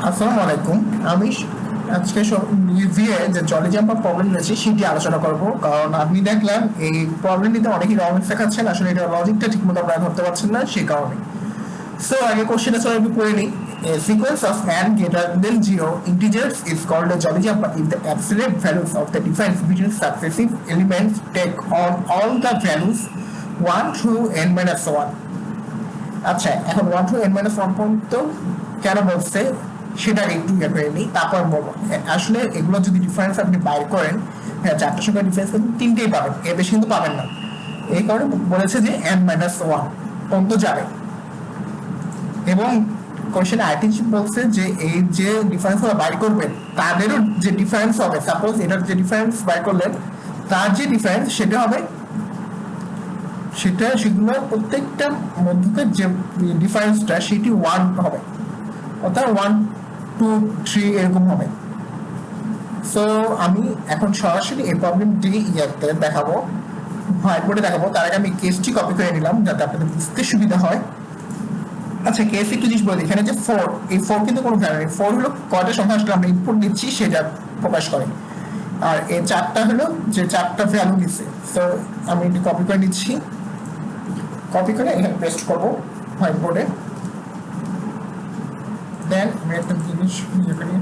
আসসালামু আলাইকুম। আমি আজকে রিভিউয়ে যে জলি জাম্পার প্রবলেম রয়েছে সেটি আলোচনা করব, কারণ আপনি দেখলাম এই প্রবলেমটিতে অনেকেই রং দেখাচ্ছেন, আসলে এটা লজিকটা ঠিকমতো আপনারা ধরতে পারছেন না সেই কারণে। সো আগে কোশ্চেনটা সবাই একটু পড়ে নিই। A sequence of n greater than 0 integers is called a jolly jumper if the absolute values of the difference between successive elements take on all the values 1 through n minus 1. আচ্ছা, এখন 1 to n minus 1 পর্যন্ত কেন বলছে সেটা একটু ইয়ে করে নিই, তারপর বলবো। আসলে এগুলো যদি ডিফারেন্স আপনি বাইর করেন, হ্যাঁ, চারটার সংখ্যার ডিফারেন্স কিন্তু তিনটেই পাবেন, এর বেশি কিন্তু পাবেন না। এই কারণে বলেছে যে n minus 1 পর্যন্ত যাবে। এবং কোশ্চেন আরেকটি বলছে যে এই যে ডিফারেন্সগুলো বাইর করবেন তাদেরও যে ডিফারেন্স হবে, সাপোজ এটার যে ডিফারেন্স বাইর করলেন তার যে ডিফারেন্স সেটা হবে, সেগুলো প্রত্যেকটা মধ্যকার যে ডিফারেন্সটা সেটি 1 হবে, অর্থাৎ 1 2 3 এরকম হবে। সো আমি এখন সরাসরি এই প্রবলেমটি ইয়াতে দেখাবো, হোয়াইট বোর্ডে দেখাবো। তার আগে আমি কেসটি কপি করে নিলাম যাতে আপনাদের বুঝতে সুবিধা হয়। আচ্ছা, কেস একটু জিনিস বলি, এখানে যে 4, এই 4 কিন্তু কোনো ভ্যালু নেই। 4 হলো কয়টা সংখ্যা আসলে আমরা ইনপুট দিচ্ছি সেটা প্রকাশ করে, আর এই 4টা হলো যে 4টা ভ্যালু দিচ্ছে। সো আমি একটু কপি করে নিচ্ছি, কপি করে এখানে পেস্ট করবো হোয়াইট বোর্ডে। দেন আমি একটা জিনিস ইয়ে করি,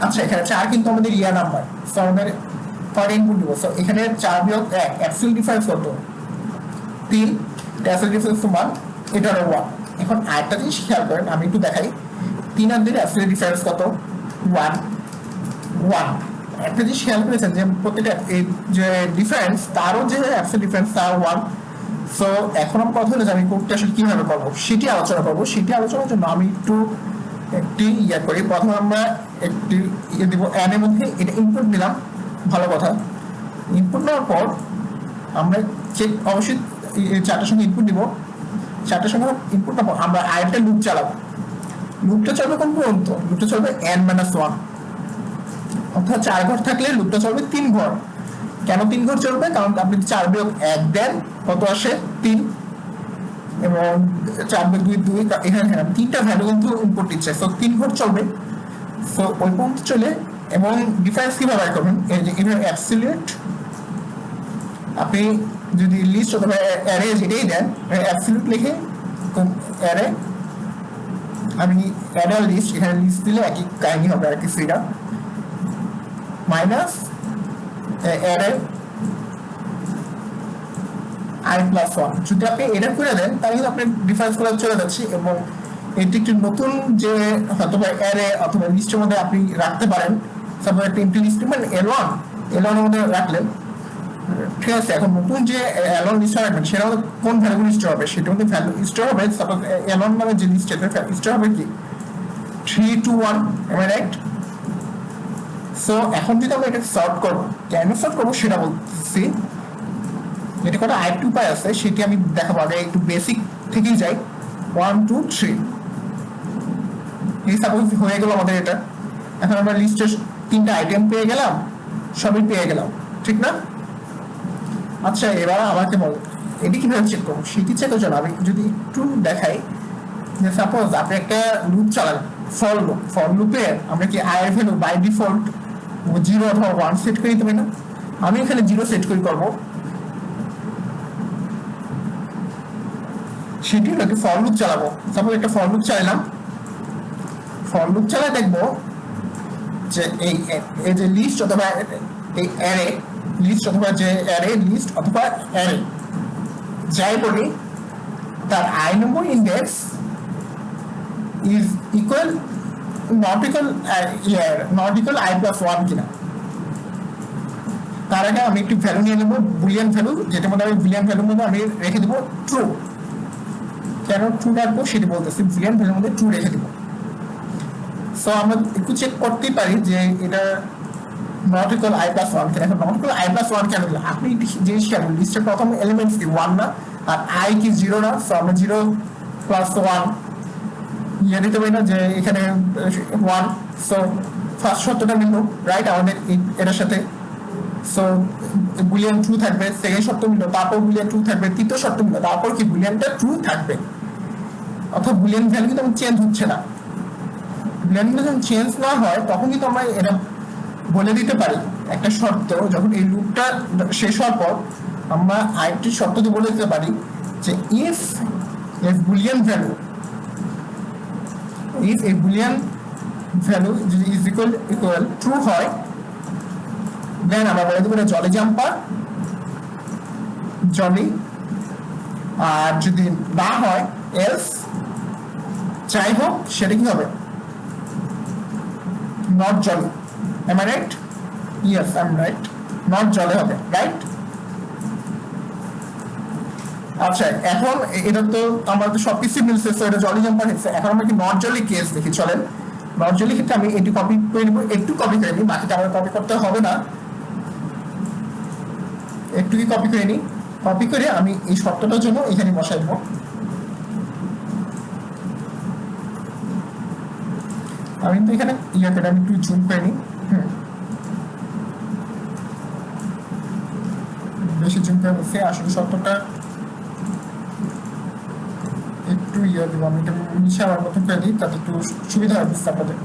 আচ্ছা এখানে 4 কিন্তু আমাদের রিয়া নাম্বার, সো আমাদের পরে ইনপুট দিব। সো এখানে 4 বিয়োগ 1 অ্যাবসলিউট ডিফারেন্স কত? 3, অ্যাবসলিউট ডিফারেন্স 1, এটা হলো 1। এখন আরেকটা জিনিস খেয়াল করেন, আমি একটু দেখাই। 3 আর 2 অ্যাবসলিউট ডিফারেন্স কত? 1 1। একটা জিনিস খেয়াল করেছেন যে প্রত্যেকটা এই যে ডিফারেন্স তারও যে অ্যাবসলিউট ডিফারেন্স তার 1। সো এখন আমার কথা হলো যে আমি কোডটা আসলে কিভাবে করবো সেটি আলোচনা করবো। সেটি আলোচনার জন্য আমি একটি ইয়ে করি। প্রথমে আমরা একটি ইয়ে দিব, এন এর মধ্যে এটা ইনপুট দিলাম, ভালো কথা। ইনপুট নেওয়ার পর আমরা চেক, অবশ্যই 4টার সঙ্গে ইনপুট দিব। 4টার সঙ্গে ইনপুট নেওয়ার পর আমরা আরেকটা লুপ চালাবো। লুপটা চলবে কোন পর্যন্ত? লুপটা চলবে n minus 1, অর্থাৎ 4 ঘর থাকলে লুপটা চলবে 3 ঘর। কেন 3 ঘর চলবে? কারণ আপনি 4 বিয়োগ 1 দেন, কত আসে? 3। এবং 4 বিয়োগ 2 2, এখানে 3টা ভ্যালু কিন্তু ইনপুট দিচ্ছে, সো 3 ঘর চলবে। সো ওই পর্যন্ত চলে। এবং ডিফারেন্স কিভাবে বের করবেন? এই যে এখানে অ্যাবসলিউট, আপনি যদি লিস্ট অথবা অ্যারে যেটাই দেন, অ্যাবসলিউট লিখে অ্যারে, আমি অ্যারে লিস্ট, এখানে লিস্ট দিলে একই কাহিনী হবে আর কি, সেটা মাইনাস অ্যারে i প্লাস 1। যদি আপনি এটা করে দেন তাহলে আপনি ডিফারেন্স করে চলে যাচ্ছে। এবং এটি একটি নতুন যে হয়তো অ্যারে অথবা লিস্টের মধ্যে আপনি রাখতে পারেন। সাপোজ একটা এমটি লিস্ট মানে L1 এর মধ্যে রাখলেন, ঠিক আছে। এখন নতুন যে L1 লিস্ট রাখবেন সেটা কোন ভ্যালুগুলো স্টোর হবে, সেটার মধ্যে ভ্যালু স্টোর হবে। সাপোজ L1 মানে যে লিস্ট স্টোর হবে কি 3 2 1, এম আই রাইট? সো এখন যদি আমরা এটা সলভ করবো, কেন সলভ করবো সেটা বলছি। যেটা কটা আরেকটু উপায় আছে সেটি আমি দেখাবো। আগে একটু বেসিক থেকেই যাই। 1 2 3, এই সাপোজ হয়ে গেল আমাদের এটা। এখন আমরা লিস্টের 3টা আইটেম পেয়ে গেলাম, সবই পেয়ে গেলাম, ঠিক না? আচ্ছা, এবার আমাকে বল এটি কিভাবে চেক করবো। সেটি চেক করার জন্য আমি যদি একটু দেখাই যে সাপোজ আপনি একটা লুপ চালান, ফর লুপ। ফর লুপে আমরা কি আই এর ভ্যালু বাই ডিফল্ট 0 অথবা 1 সেট করে দিতে পারি না? আমি এখানে 0 সেট করে করবো। সেটি হলো ফর লুপ চালাবো। সাপোজ একটা ফর লুপ চালালাম, ফর লুপ চালায় দেখবো যে এই যে লিস্ট অথবা এই অ্যারে লিস্ট অথবা যে অ্যারে লিস্ট অথবা অ্যারে যাই বলি, তার i number index is equal not equal i plus 1 কিনা। তার আগে আমি একটি ভ্যালু নিয়ে নেবো, বুলিয়ান ভ্যালু, যেটার মধ্যে আমি বুলিয়ান ভ্যালুর মধ্যে আমি রেখে দেবো ট্রু। কেন ট্রু রাখবো সেটি বলতেছি, বুলিয়ান ভ্যালুর মধ্যে ট্রু রেখে দেবো। সো আমরা একটু চেক করতেই পারি যে এটা নট ইকুয়াল i প্লাস 1 কেন। এখন নট ইকুয়াল i প্লাস 1 কেন? আপনি জিনিস কেন, লিস্টের প্রথম এলিমেন্টস কি 1 না, আর i কি 0 না। সো আমরা 0 প্লাস 1 ইয়ে দিতে পারি না যে এখানে 1। সো ফার্স্ট শর্তটা মিলল, রাইট, আমাদের এটার সাথে। সো বুলিয়ান ট্রু থাকবে, সেকেন্ড শর্ত মিলল, তারপর বুলিয়ান ট্রু থাকবে, তৃতীয় শর্ত মিলল, তারপর কি বুলিয়ানটা ট্রু থাকবে। অর্থাৎ বুলিয়ান ভ্যালু কিন্তু চেঞ্জ হচ্ছে না। বুলিয়ান যখন চেঞ্জ না হয় তখন কিন্তু আমরা এটা বলে দিতে পারি একটা শর্ত, যখন এই লুপটা শেষ হওয়ার পর আমরা আরেকটি শর্ত দিয়ে বলে দিতে পারি যে ইফ এ বুলিয়ান ভ্যালু যদি ইজ ইকুয়াল ট্রু হয়, দেন আমরা বলে দেবো জলি জাম্পার জলি, আর যদি না হয় এলস যাই হোক সেটা কি হবে, not jolly. am I right? Yes, I'm right. Not jolly হবে, রাইট? আচ্ছা, এখন এটা তো আমরা তো সবকিছু মিলছে, তো এটা জলি জাম্পার হয়েছে। এখন আমরা কি নট জলি কেস দেখি, চলেন। নট জলি ক্ষেত্রে আমি এটি কপি করে নিব, একটু কপি করে নিই, বাকিটা আমার কপি করতে হবে না, একটু কি কপি করে নিই। কপি করে আমি এই শর্তটার জন্য এখানে বসাই দেবো। আমি কিন্তু এখানে ইয়ে করে আমি একটু জুম করে নিই, বেশি জুম করে বসে আসলে শর্তটা একটু ইয়ে দেবো, আমি এটা নিচে আমার মতন করে দিই, তাতে একটু সুবিধা হবে বুঝতে আপনাদের।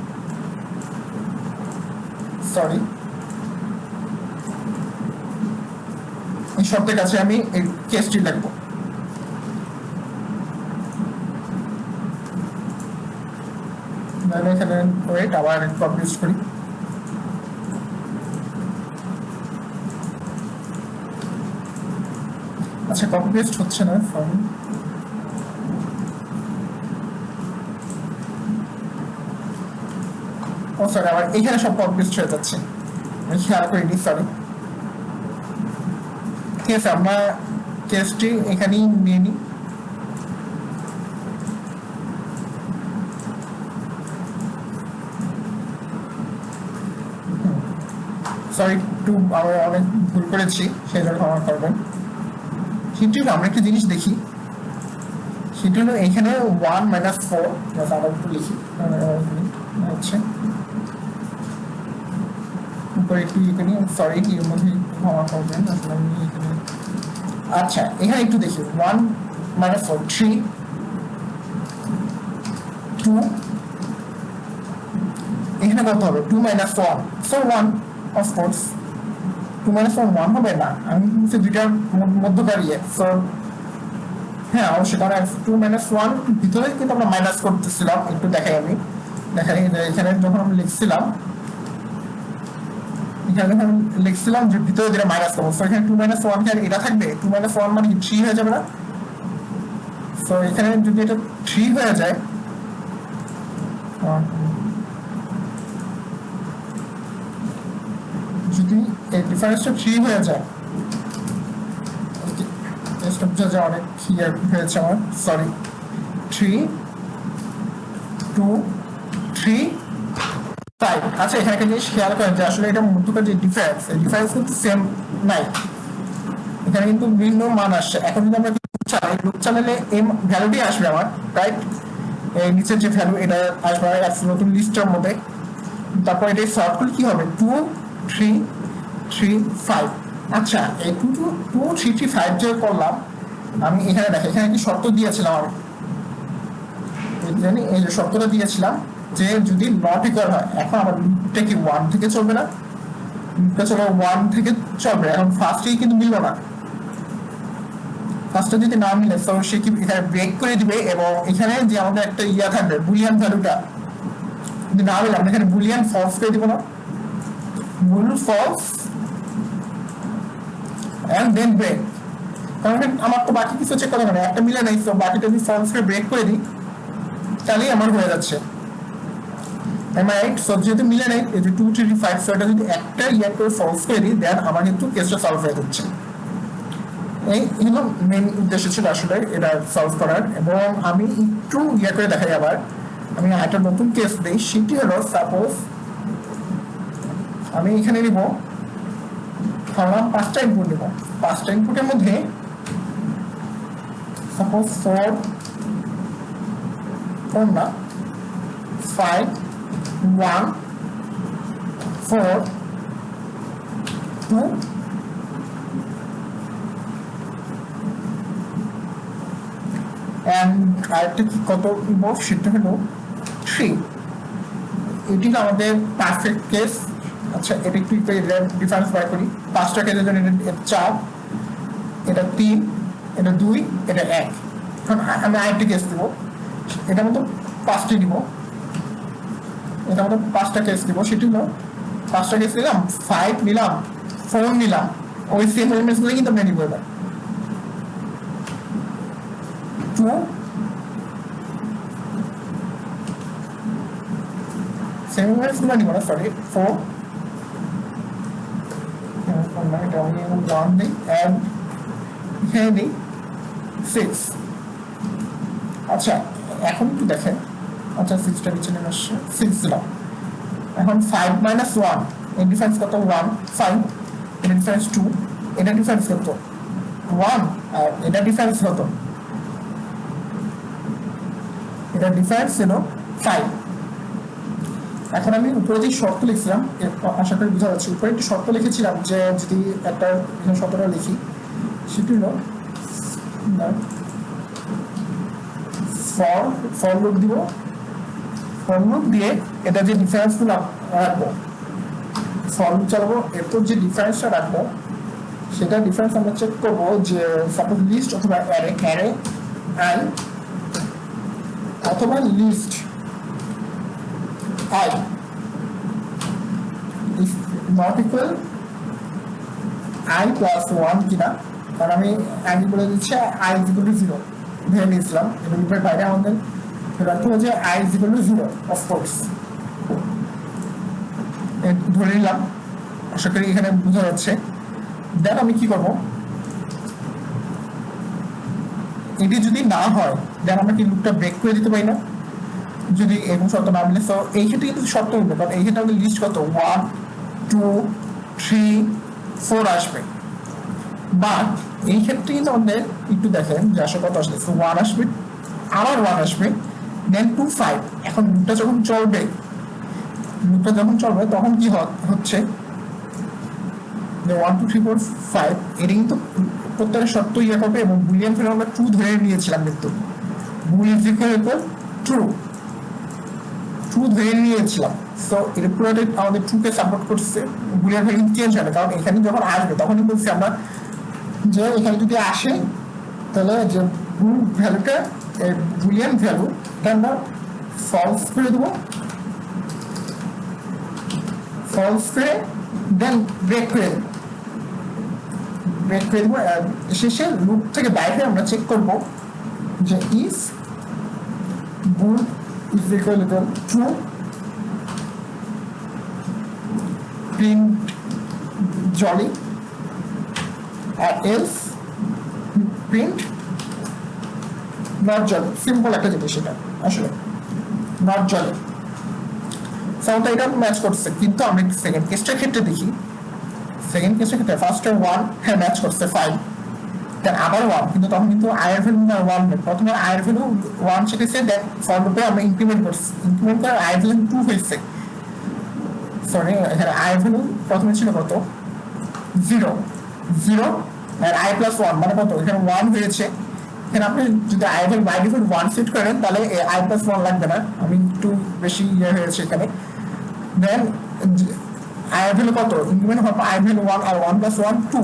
সরি, এই শর্তের কাছে আমি এই কেসটি লিখবো। এখানে ওয়েট, আবার কপি পেস্ট করি। আচ্ছা, কপি পেস্ট হচ্ছে না, সরি। ও সরি, আবার এখানে সব কপি পেস্ট হয়ে যাচ্ছে, আমি খেয়াল করিনি, সরি। ঠিক আছে, আমরা কেসটি এখানেই নিয়ে নিই। সরি, একটু আমরা অনেক ভুল করেছি, সেই জন্য ক্ষমা করবেন। কিন্তু আমরা একটা জিনিস দেখি, সেটা হলো এখানে 1 - 4, আমরা একটু লিখি হচ্ছে উপরে একটু এখানে, সরি এর মধ্যে ক্ষমা করবেন, আসলে আমি এখানে। আচ্ছা, এখানে একটু দেখি 1 - 4 3 2, এখানে কত হবে 2 - 1, সো 1 অফ কোর্স। 2 - 1 1 হবে না, আমি হচ্ছে দুইটার মধ্যকারী, সো হ্যাঁ অবশ্যই, কারণ 2 - 1 ভিতরে কিন্তু আমরা মাইনাস করতেছিলাম। একটু দেখাই, আমি দেখাই এখানে যখন আমি লিখছিলাম, এখানে যখন লিখছিলাম যে ভিতরে যেটা মাইনাস করবো, সো এখানে 2 - 1 কি এটা থাকবে? 2 - 1 মানে কি 3 হয়ে যাবে না? সো এখানে যদি এটা 3 হয়ে যায়, যদি এই ডিফারেন্সটা 3 হয়ে যায়, অনেক ক্লিয়ার হয়েছে আমার, সরি। 3 2 3 5। আচ্ছা, এখানে একটা জিনিস খেয়াল করেন যে আসলে এটা মধ্যকার যে ডিফারেন্স, এই ডিফারেন্স কিন্তু সেম নাই, এখানে কিন্তু ভিন্ন মান আসছে। এখন যদি আমরা লুপ চালালে এই ভ্যালুটি আসবে আমার, রাইট? এই নিচের যে ভ্যালু এটা আসবে নতুন লিস্টের মধ্যে। তারপর এটা সলভ করলে কি হবে 2 3 3 5। আচ্ছা, এই 2 2 3 3 5 যে করলাম, আমি এখানে দেখো এখানে কি শর্ত দিয়েছিলাম, আমি জানি এই যে শর্তটা দিয়েছিলাম যে যদি নট ইকুয়াল হয়, এখন আমার লুপটা কি 1 থেকে চলবে না, লুপটা চলো 1 থেকে চলবে। এখন ফার্স্টেই কিন্তু মিললো না, ফার্স্টে যদি না মিলে তো সে কি এখানে ব্রেক করে দিবে, এবং এখানে যে আমাদের একটা ইয়া থাকবে বুলিয়ান ভ্যালুটা যদি না মিলে আমরা এখানে বুলিয়ান ফলস করে দিব না, বুল ফলস এন্ড দেন ব্রেক। কারণ আমার তো বাকি কিছু চেক করা হবে না, একটা মিলে নাই, তো বাকিটা যদি ফলস করে ব্রেক করে দিই তাহলেই আমার হয়ে যাচ্ছে। am I right? সো যেহেতু মিলে নাই, এই যে 2 3 5, সো এটা যদি একটা ইয়া করে ফলস করে দিই, দেন আমার কিন্তু কেসটা সলভ হয়ে যাচ্ছে। এই হলো মেইন উদ্দেশ্য ছিল আসলে এটা সলভ করার। এবং আমি একটু ইয়া করে দেখাই, আবার আমি একটা নতুন কেস দিই, সেটি হলো সাপোজ আমি এখানে নিব, ধরলাম 5টা ইনপুট নিব, 5টা ইনপুটের মধ্যে সাপোজ 4 না 5 1 4 2 and আরেকটা কি কত নিব সেটা হলো 3 এটি আমাদের পারফেক্ট কেস আচ্ছা এটা একটু ডিফারেন্স বার করি পাঁচটা কেসের জন্য এটা 4 এটা 3 এটা 2 এটা 1 এখন আমি আরেকটা কেস দিব এটা মতো পাঁচটি দিব এটা মতো পাঁচটা কেস দিব সেটি হলো পাঁচটা কেস নিলাম 5 নিলাম 4 নিলাম ওই সেম এলিমেন্টসগুলো কিন্তু আমরা নিব এবার 2 সেম এলিমেন্টসগুলো নিব না সরি 4 এটা আমি 1 দিই and এখানে দিই 6 আচ্ছা এখন একটু দেখেন আচ্ছা 6টা নিচে নেমে আসছে 6 দিলাম এখন 5 minus 1 এর ডিফারেন্স কত 1 5 এটা ডিফারেন্স 2 এটা ডিফারেন্স কত 1 আর এটা ডিফারেন্স কত এটা ডিফারেন্স হলো 5 এখন আমি উপরে যে শর্ত লিখছিলাম আশা করি বোঝা যাচ্ছে উপরে একটি শর্ত লিখেছিলাম যে যদি একটা শর্তটা লিখি সেটি হলো ফর লুপ দিব ফর লুপ দিয়ে এটা যে ডিফারেন্সগুলো রাখবো ফর লুপ চালাবো এরপর যে ডিফারেন্সটা রাখবো সেটা ডিফারেন্স আমরা চেক করবো যে সাপোজ লিস্ট অথবা অ্যারে আই অথবা list I if not equal I plus 1 কিনা কারণ আমি আগে বলে দিচ্ছি আই ইজ ইকুয়াল টু 0 ধরে নিয়েছিলাম এবং এর বাইরে আমাদের রাখতে হবে যে I is equal two 0 of course ধরে নিলাম আশা করি এখানে বোঝা যাচ্ছে দেন আমি কি করবো এটি যদি না হয় দেন আমরা কি লুপটা ব্রেক করে দিতে পারি না যদি এরকম শর্ত না মিলে তো এই ক্ষেত্রে কিন্তু শর্ত মিলবে কারণ এই ক্ষেত্রে আমাদের লিস্ট কত 1 2 3 4 আসবে বাট এই ক্ষেত্রে কিন্তু আমাদের একটু দেখেন যে আসলে কত আসবে 1 আসবে আবার 1 আসবে দেন 2 5 এখন লুপটা যখন চলবে তখন কি হচ্ছে যে 1 2 3 4 5 এটা কিন্তু প্রত্যেকটা শর্ত ইয়ে হবে এবং বুলিয়ান ফেলে আমরা 2 ধরে নিয়েছিলাম কিন্তু বুল ইজ ইকুয়াল টু ট্রু ধরে নিয়েছিলাম সো এর পুরোটা আমাদের 2 কে সাপোর্ট করছে বুলিয়ান ভ্যালু চেঞ্জ হবে কারণ এখানে যখন আসবে তখনই বলছি আমরা যে এখানে যদি আসে তাহলে যে বুল ভ্যালুটা বুলিয়ান ভ্যালু এটা আমরা ফলস করে দেবো ফলস করে দেন ব্রেক করে দেবো শেষে লুপ থেকে বাইরে আমরা চেক করব যে if bool is equal to true print jolly আর else print not jolly simple একটা জিনিস এটা আসলে নট জলি সাউন্ডটা এটা ম্যাচ করছে কিন্তু আমি সেকেন্ড কেসটার ক্ষেত্রে দেখি সেকেন্ড কেসের ক্ষেত্রে ফার্স্টে 1 হ্যাঁ ম্যাচ করছে 5 দেন আবার 1 কিন্তু তখন কিন্তু আয়ের ভ্যালু না 1 নেই প্রথমে আয়ের ভ্যালু 1 চেকেছে দেন ফর লুপে আমরা ইনক্রিমেন্ট করছি ইনক্রিমেন্ট করে আয়ের ভ্যালু 2 হয়েছে সরি এখানে আয়ের ভ্যালু প্রথমে ছিল কত 0 আর আই প্লাস 1 মানে কত এখানে 1 হয়েছে এখানে আপনি যদি I value by default 1 set করেন তাহলে আই প্লাস 1 লাগবে না আমি একটু বেশি ইয়ে হয়েছে এখানে দেন আই ভ্যালু কত ইনক্রিমেন্ট হবে আই ভ্যালু 1 আর 1 প্লাস 1 2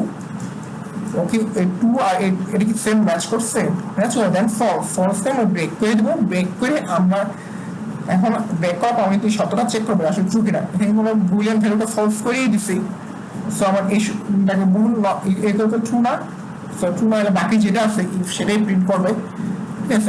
ওকে এই 2 আর এটা কি সেম ম্যাচ করছে ম্যাচ করে দেন ফলস কে আমরা ব্রেক করে দেব ব্রেক করে আমরা এখন ব্রেক করার পর আমি এই শর্তটা চেক করব আসলে ট্রু কিনা এখানে আমরা বুলিয়ান ভ্যালুটা ফলস করেই দিছি সো আমার এই দেখো বুল ইকুয়াল টু ট্রু না সো ট্রু না বাকি যেটা আছে সেটাই প্রিন্ট করবে